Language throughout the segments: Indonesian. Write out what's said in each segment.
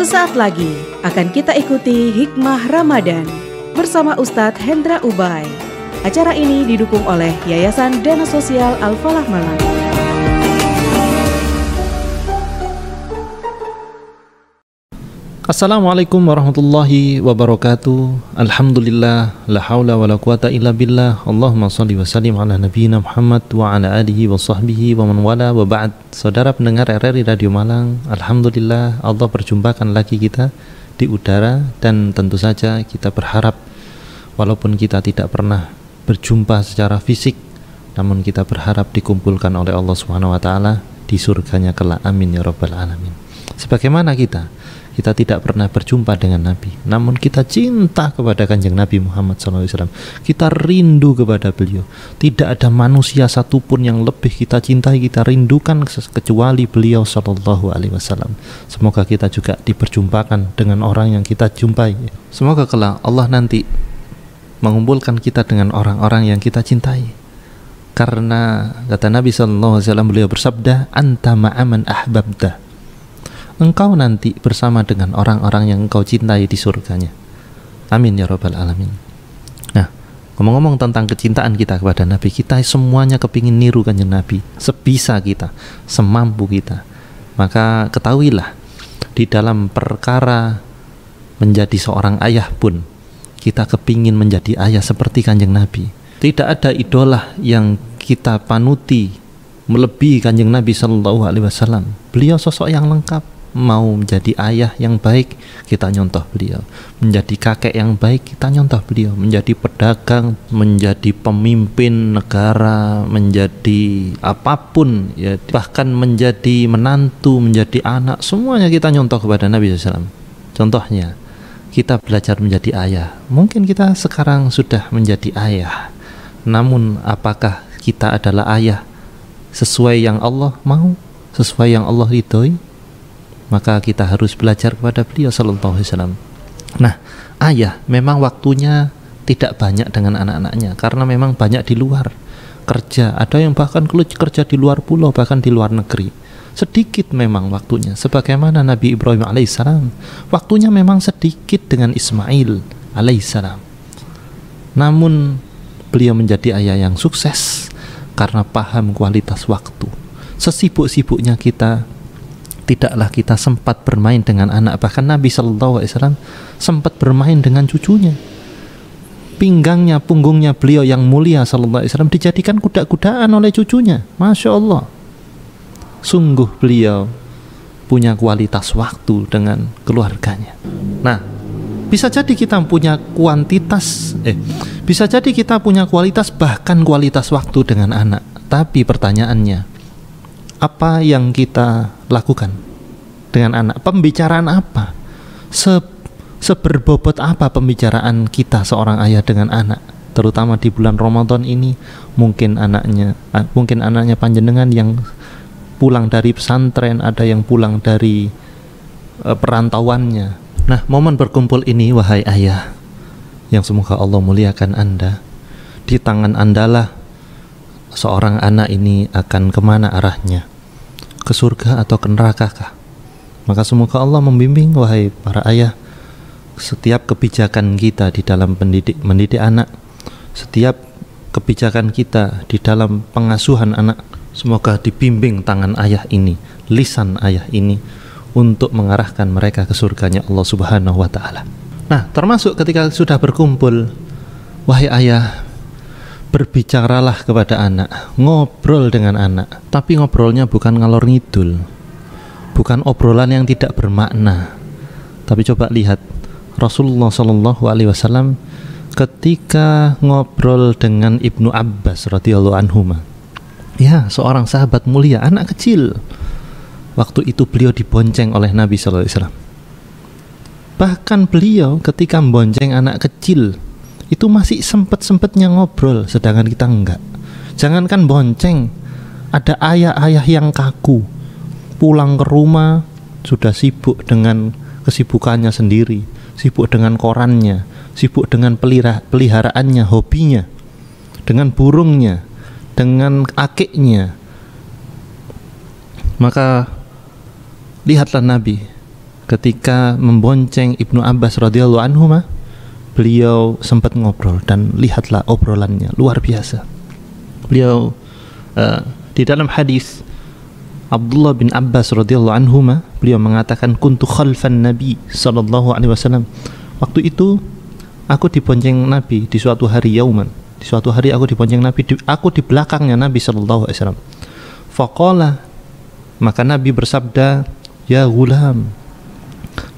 Sesaat lagi akan kita ikuti Hikmah Ramadan bersama Ustadz Hendra Ubay. Acara ini didukung oleh Yayasan Dana Sosial Al-Falah Malang. Assalamualaikum warahmatullahi wabarakatuh. Alhamdulillah, la haula wa la quwata illa billah. Allahumma salli wa sallim ala nabiyyina Muhammad wa ala alihi wa sahbihi wa man wala wa ba'd. Saudara pendengar RRI Radio Malang, alhamdulillah Allah perjumpakan lagi kita di udara, dan tentu saja kita berharap walaupun kita tidak pernah berjumpa secara fisik, namun kita berharap dikumpulkan oleh Allah Subhanahu wa taala di surganya kelak. Amin ya rabbal alamin. Sebagaimana kita tidak pernah berjumpa dengan Nabi, namun kita cinta kepada Kanjeng Nabi Muhammad SAW. Kita rindu kepada beliau. Tidak ada manusia satupun yang lebih kita cintai, kita rindukan kecuali beliau Sallallahu Alaihi Wasallam. Semoga kita juga diperjumpakan dengan orang yang kita jumpai. Semoga kelak Allah nanti mengumpulkan kita dengan orang-orang yang kita cintai. Karena kata Nabi Sallallahu Alaihi Wasallam, beliau bersabda, "Anta ma'aman ahbabta." Engkau nanti bersama dengan orang-orang yang engkau cintai di surganya. Amin ya rabbal alamin. Nah, ngomong-ngomong tentang kecintaan kita kepada Nabi, kita semuanya kepingin niru Kanjeng Nabi sebisa kita, semampu kita. Maka ketahuilah, di dalam perkara menjadi seorang ayah pun, kita kepingin menjadi ayah seperti Kanjeng Nabi. Tidak ada idola yang kita panuti melebihi Kanjeng Nabi Sallallahu Alaihi Wasallam. Beliau sosok yang lengkap. Mau menjadi ayah yang baik, kita nyontoh beliau. Menjadi kakek yang baik, kita nyontoh beliau. Menjadi pedagang, menjadi pemimpin negara, menjadi apapun ya, bahkan menjadi menantu, menjadi anak, semuanya kita nyontoh kepada Nabi SAW. Contohnya, kita belajar menjadi ayah. Mungkin kita sekarang sudah menjadi ayah, namun apakah kita adalah ayah sesuai yang Allah mau, sesuai yang Allah ridhoi? Maka kita harus belajar kepada beliau Sallallahu Alaihi Wasallam. Nah, ayah memang waktunya tidak banyak dengan anak-anaknya, karena memang banyak di luar kerja. Ada yang bahkan kerja di luar pulau, bahkan di luar negeri. Sedikit memang waktunya. Sebagaimana Nabi Ibrahim alaihissalam, waktunya memang sedikit dengan Ismail alaihissalam. Namun beliau menjadi ayah yang sukses karena paham kualitas waktu. Sesibuk-sibuknya kita, tidaklah kita sempat bermain dengan anak. Bahkan Nabi Sallallahu Alaihi Wasallam sempat bermain dengan cucunya. Pinggangnya, punggungnya beliau yang mulia Sallallahu Alaihi Wasallam dijadikan kuda-kudaan oleh cucunya. Masya Allah. Sungguh beliau punya kualitas waktu dengan keluarganya. Nah, bisa jadi kita punya bisa jadi kita punya kualitas, bahkan kualitas waktu dengan anak. Tapi pertanyaannya, apa yang kita lakukan dengan anak? Pembicaraan apa? Seberbobot apa pembicaraan kita seorang ayah dengan anak? Terutama di bulan Ramadan ini, mungkin anaknya panjenengan yang pulang dari pesantren, ada yang pulang dari perantauannya. Nah, momen berkumpul ini, wahai ayah, yang semoga Allah muliakan Anda, di tangan Andalah seorang anak ini akan kemana arahnya, ke surga atau ke neraka kah? Maka semoga Allah membimbing, wahai para ayah, setiap kebijakan kita di dalam mendidik anak, setiap kebijakan kita di dalam pengasuhan anak, semoga dibimbing tangan ayah ini, lisan ayah ini, untuk mengarahkan mereka ke surganya Allah Subhanahu wa taala. Nah, termasuk ketika sudah berkumpul, wahai ayah, berbicaralah kepada anak, ngobrol dengan anak, tapi ngobrolnya bukan ngalor ngidul, bukan obrolan yang tidak bermakna. Tapi coba lihat Rasulullah Shallallahu Alaihi Wasallam ketika ngobrol dengan Ibnu Abbas radhiyallahu anhu, ya, seorang sahabat mulia, anak kecil. Waktu itu beliau dibonceng oleh Nabi Sallallahu Alaihi Wasallam. Bahkan beliau ketika membonceng anak kecil itu masih sempet-sempetnya ngobrol, sedangkan kita enggak. Jangankan bonceng, ada ayah-ayah yang kaku, pulang ke rumah sudah sibuk dengan kesibukannya sendiri, sibuk dengan korannya, sibuk dengan peliharaannya, hobinya, dengan burungnya, dengan akiknya. Maka lihatlah Nabi ketika membonceng Ibnu Abbas radhiyallahu anhu, beliau sempat ngobrol, dan lihatlah obrolannya luar biasa. Beliau di dalam hadis Abdullah bin Abbas radhiyallahu anhu, beliau mengatakan, kuntu khalfan Nabi sallallahu alaihi wasallam. Waktu itu aku dibonceng Nabi di suatu hari yauman. Di suatu hari aku dibonceng Nabi, aku di belakangnya Nabi sallallahu alaihi wasallam. Faqala, maka Nabi bersabda, ya gulam.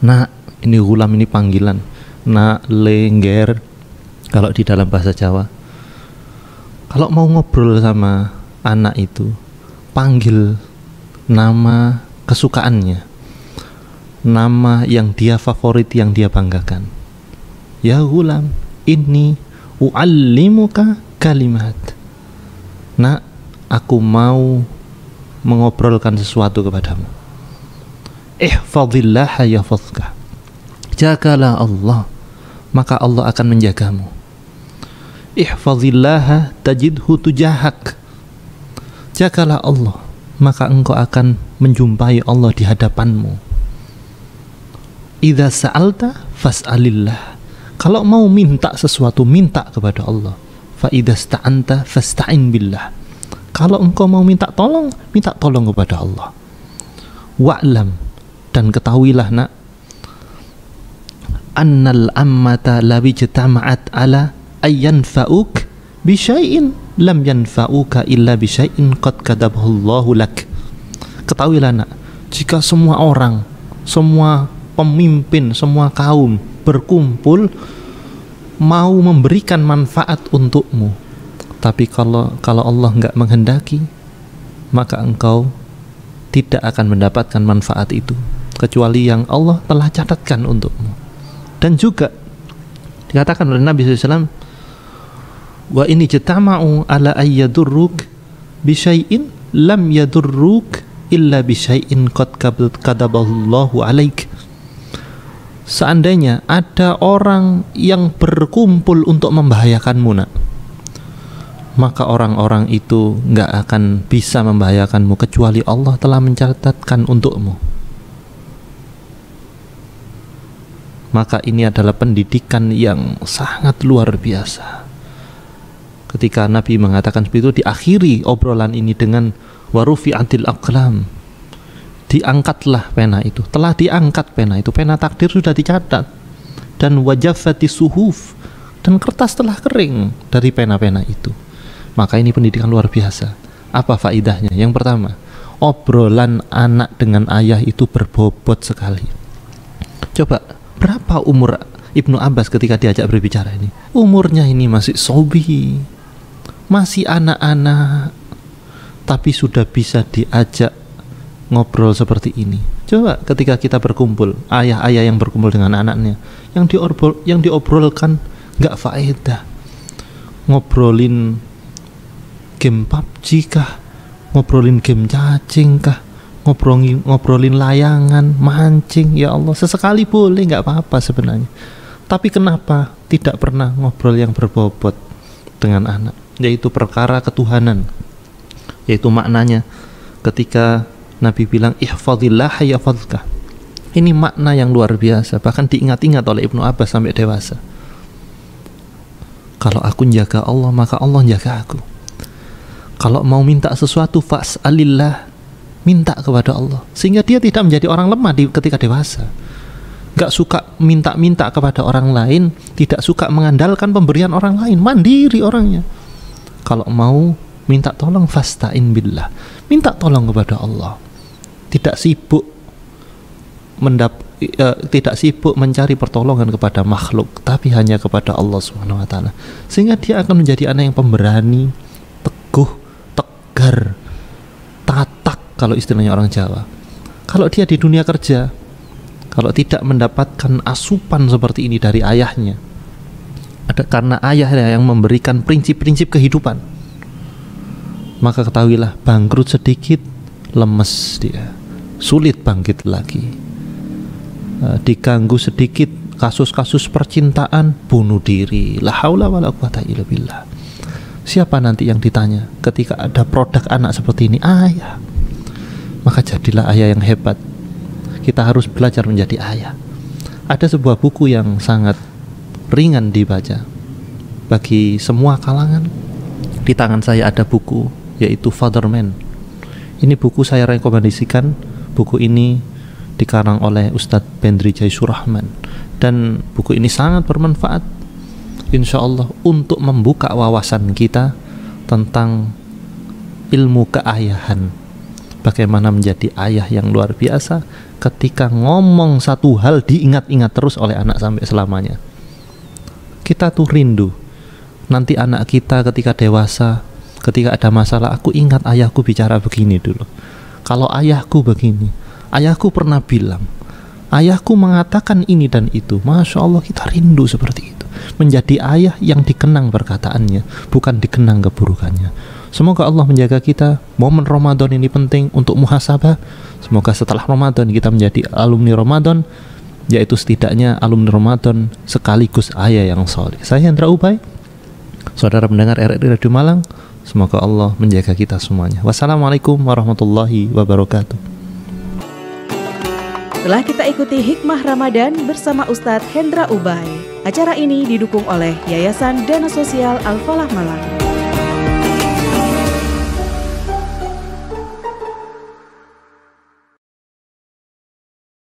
Nah, ini gulam ini panggilan. Nak, lengger kalau di dalam bahasa Jawa. Kalau mau ngobrol sama anak itu, panggil nama kesukaannya, nama yang dia favorit, yang dia banggakan. Ya gulam, inni u'allimuka kalimat. Nak, aku mau mengobrolkan sesuatu kepadamu. Ihfadillah yahfazka. Jagalah Allah, maka Allah akan menjagamu. Ihfazillah tajidhu tujahak. Jagalah Allah, maka engkau akan menjumpai Allah di hadapanmu. Idza sa'alta fas'alillah. Kalau mau minta sesuatu, minta kepada Allah. Fa idza sta'anta fasta'in billah. Kalau engkau mau minta tolong kepada Allah. Wa'lam, dan ketahuilah nak, annal ammata lawi jitama'at ala ayyanfa'uk bisyai'in lam yanfa'uka illa bisyai'in qad kadabahallahu lak. Ketahuilah nak, jika semua orang, semua pemimpin, semua kaum berkumpul mau memberikan manfaat untukmu, tapi kalau Allah enggak menghendaki, maka engkau tidak akan mendapatkan manfaat itu kecuali yang Allah telah catatkan untukmu. Dan juga dikatakan oleh Nabi SAW, wa ini jitama'u ala ayyadurruk bisyai'in lam yadurruk illa bisyai'in qad kadaballahu alaik. Seandainya ada orang yang berkumpul untuk membahayakanmu, nak, maka orang-orang itu nggak akan bisa membahayakanmu kecuali Allah telah mencatatkan untukmu. Maka ini adalah pendidikan yang sangat luar biasa. Ketika Nabi mengatakan seperti itu, diakhiri obrolan ini dengan warufi'atil aqlam. Diangkatlah pena itu, telah diangkat pena itu, pena takdir sudah dicatat, dan wajafati suhuf, dan kertas telah kering dari pena-pena itu. Maka ini pendidikan luar biasa. Apa faidahnya? Yang pertama, obrolan anak dengan ayah itu berbobot sekali. Coba, berapa umur Ibnu Abbas ketika diajak berbicara ini? Umurnya ini masih sobi, masih anak-anak, tapi sudah bisa diajak ngobrol seperti ini. Coba ketika kita berkumpul, ayah-ayah yang berkumpul dengan anaknya, yang diobrolkan nggak faedah. Ngobrolin game PUBG kah? Ngobrolin game cacing kah? Ngobrolin layangan, mancing. Ya Allah, sesekali boleh, nggak apa-apa sebenarnya. Tapi kenapa tidak pernah ngobrol yang berbobot dengan anak, yaitu perkara ketuhanan, yaitu maknanya ketika Nabi bilang ihfadillah yahfazka. Ini makna yang luar biasa, bahkan diingat-ingat oleh Ibnu Abbas sampai dewasa. Kalau aku menjaga Allah, maka Allah menjaga aku. Kalau mau minta sesuatu, fas'alillah, minta kepada Allah, sehingga dia tidak menjadi orang lemah ketika dewasa. Gak suka minta-minta kepada orang lain, tidak suka mengandalkan pemberian orang lain, mandiri orangnya. Kalau mau minta tolong, fasta'in billah, minta tolong kepada Allah. Tidak sibuk mencari pertolongan kepada makhluk, tapi hanya kepada Allah Subhanahu wa taala. Sehingga dia akan menjadi anak yang pemberani, teguh, tegar, tatak kalau istilahnya orang Jawa. Kalau dia di dunia kerja, kalau tidak mendapatkan asupan seperti ini dari ayahnya, karena ayahnya yang memberikan prinsip-prinsip kehidupan, maka ketahuilah, bangkrut sedikit, lemes dia, sulit bangkit lagi. Diganggu sedikit kasus-kasus percintaan, bunuh diri. La haula wala quwata illa billah. Siapa nanti yang ditanya ketika ada produk anak seperti ini? Ayah. Maka jadilah ayah yang hebat. kita harus belajar menjadi ayah. Ada sebuah buku yang sangat ringan dibaca bagi semua kalangan. Di tangan saya ada buku, yaitu Father Man. Ini buku saya rekomendasikan. Buku ini dikarang oleh Ustadz Bendri Jaisurrahman, dan buku ini sangat bermanfaat insya Allah untuk membuka wawasan kita tentang ilmu keayahan. Bagaimana menjadi ayah yang luar biasa ketika ngomong satu hal diingat-ingat terus oleh anak sampai selamanya. Kita tuh rindu nanti anak kita ketika dewasa, ketika ada masalah, aku ingat ayahku bicara begini dulu. Kalau ayahku begini, ayahku pernah bilang, ayahku mengatakan ini dan itu. Masya Allah, kita rindu seperti itu. Menjadi ayah yang dikenang perkataannya, bukan dikenang keburukannya. Semoga Allah menjaga kita. Momen Ramadan ini penting untuk muhasabah. Semoga setelah Ramadan kita menjadi alumni Ramadan, yaitu setidaknya alumni Ramadan sekaligus ayah yang soleh. Saya Hendra Ubay, saudara pendengar RRI Radio Malang. Semoga Allah menjaga kita semuanya. Wassalamualaikum warahmatullahi wabarakatuh. Telah kita ikuti Hikmah Ramadan bersama Ustadz Hendra Ubay. Acara ini didukung oleh Yayasan Dana Sosial Al-Falah Malang.